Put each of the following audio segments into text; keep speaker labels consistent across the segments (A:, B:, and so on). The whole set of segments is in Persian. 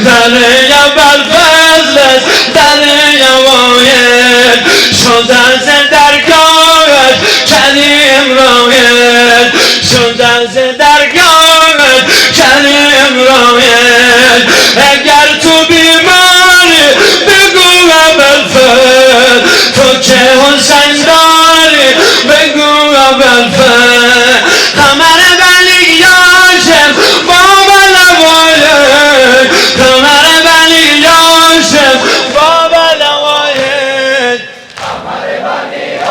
A: دریا بر فضل است دریا واید شد از درگاهت کریم راید شد از درگاهت کریم راید اگر تو بیماری بگو ابوالفضل تو که حسین داری بگو ابوالفضل قمر ولیاشم بابا لواید قمر ولیاشم بابا لواید
B: قمر ولیاشم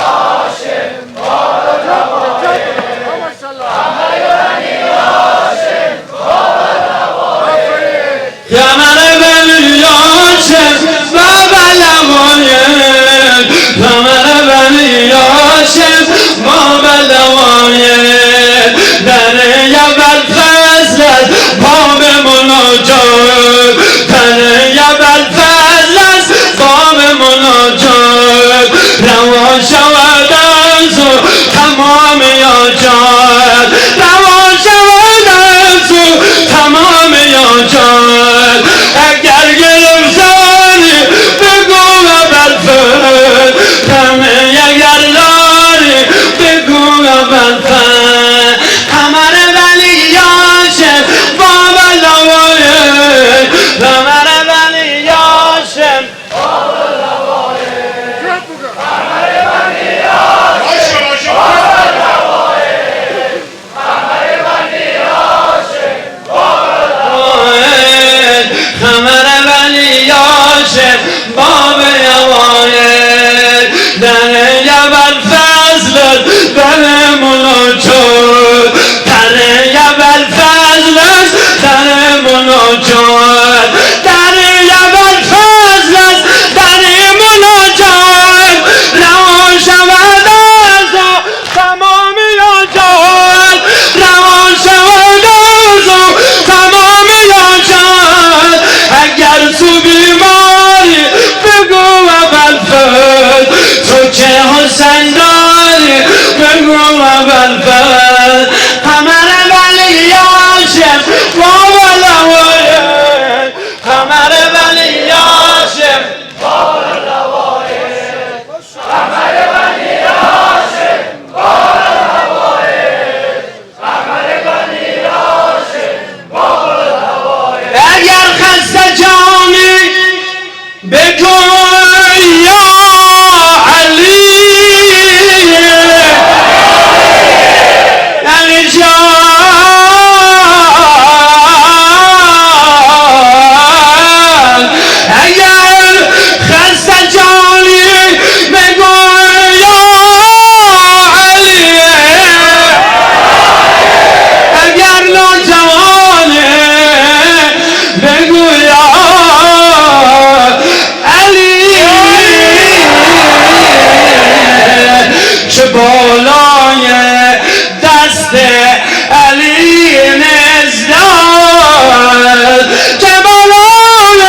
B: بابا لواید قمر ولیاشم بابا لواید
A: قمر ولیاشم بابا لواید قمر ولیاشم بابا لواید دریا بر فضل است باب مناجات دریا بر فضل است باب مناجات روا شود از او تمام یاجات روا شود از او تمام یاجات اگر گرفتاری بگو ابوالفضل غمه اگر داری بگو ابوالفضل قمر ولیاشم بابا لواید قمر ولیاشم
B: قمر ولیاشم بابا لواید قمر ولیاشم بابا
A: لواید قمر ولیاشم بابا لواید دریا بر فضل در مناجات دریا بر فضل در مناجات دریا بر فضل در مناجات رها شود از او تمام یاجات رها شود از او تمام یاجات اگر تو بیماری بگو ابوالفضل تو که حسین داری بگو ابوالفضل قمر ولیاشم بابا لواید قمر ولیاشم
B: بابا لواید قمر ولیاشم بابا لواید قمر ولیاشم بابا لواید
A: اگر خسته جانی بگو یا علی علی جان اگر خسته جانی بگو یا علی اگر نوجوانه بگو یا علی چه بالای دست علی نزداد چه بالای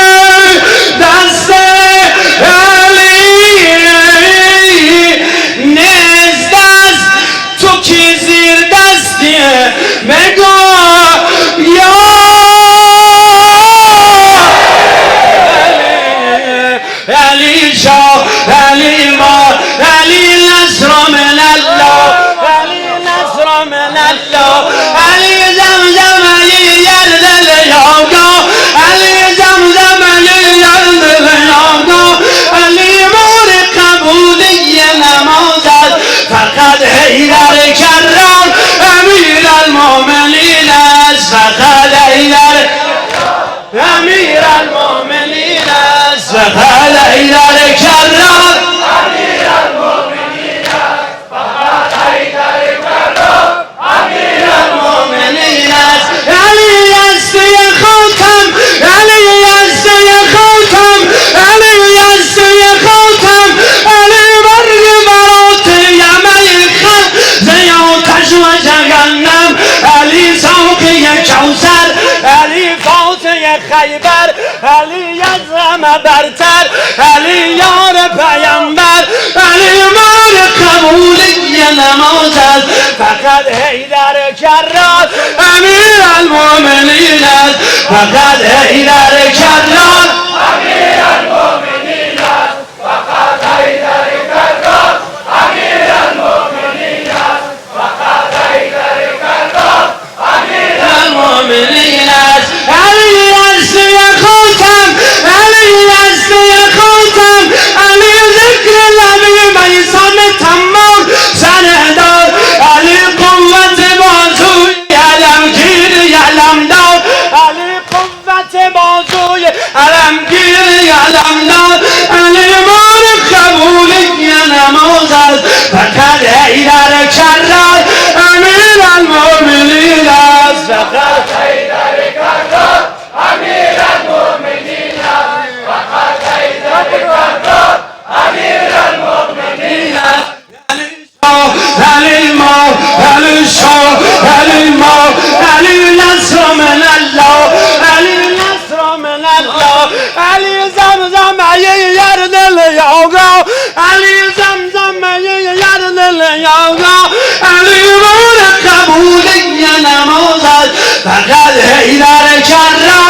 A: دست علی نزدست تو کی زیر دستیه بگو یا علی شاه علی ما علی نصر من الله علی نصر من الله علی زمزم علی یرد لیاگا علی زمزم علی یرد لیاگا علی مور قبولی نمازت فقط حیدر کرار امیر المؤمنین است فقط حیدر امیر المؤمنین است فقط حیدر کرار
B: امیر المؤمنین فقط حیدر کرار امیر
A: المؤمنین است علی است خاتم علی است خاتم علی است خاتم علی برگ برات یمن خلق زیاتش و جهنم علی ساقی کوثر علی فاتح خیبر علی از همه برتر علی یار پیامبر علی مال قبولی نماز است فقط حیدر کرار امیر المؤمنین است فقط حیدر کرار
B: امیر المؤمنین است فقط حیدر کرار امیر المؤمنین است فقط حیدر کرار امیر
A: المؤمنین است علی است یا خاتم علی است یا خاتم علی ذکر لبی میسان تمام سندار علی قوت بازوی علمگیر علمدار علی قوت بازوی علمگیر علمدار علی مور قبولی نماز است فقط حیدر کرار امیر المؤمنین است فقط
B: حیدر کرار امیر المؤمنین است فقط حیدر کرار امیر المؤمنین است
A: علی ما علی شاه علی ما علی نصر من الله علی نصر من الله علی زمزم یار دل یاگا علی زمزم یار دل یاگا علی مور قبولی نماز است فقط حیدر کرار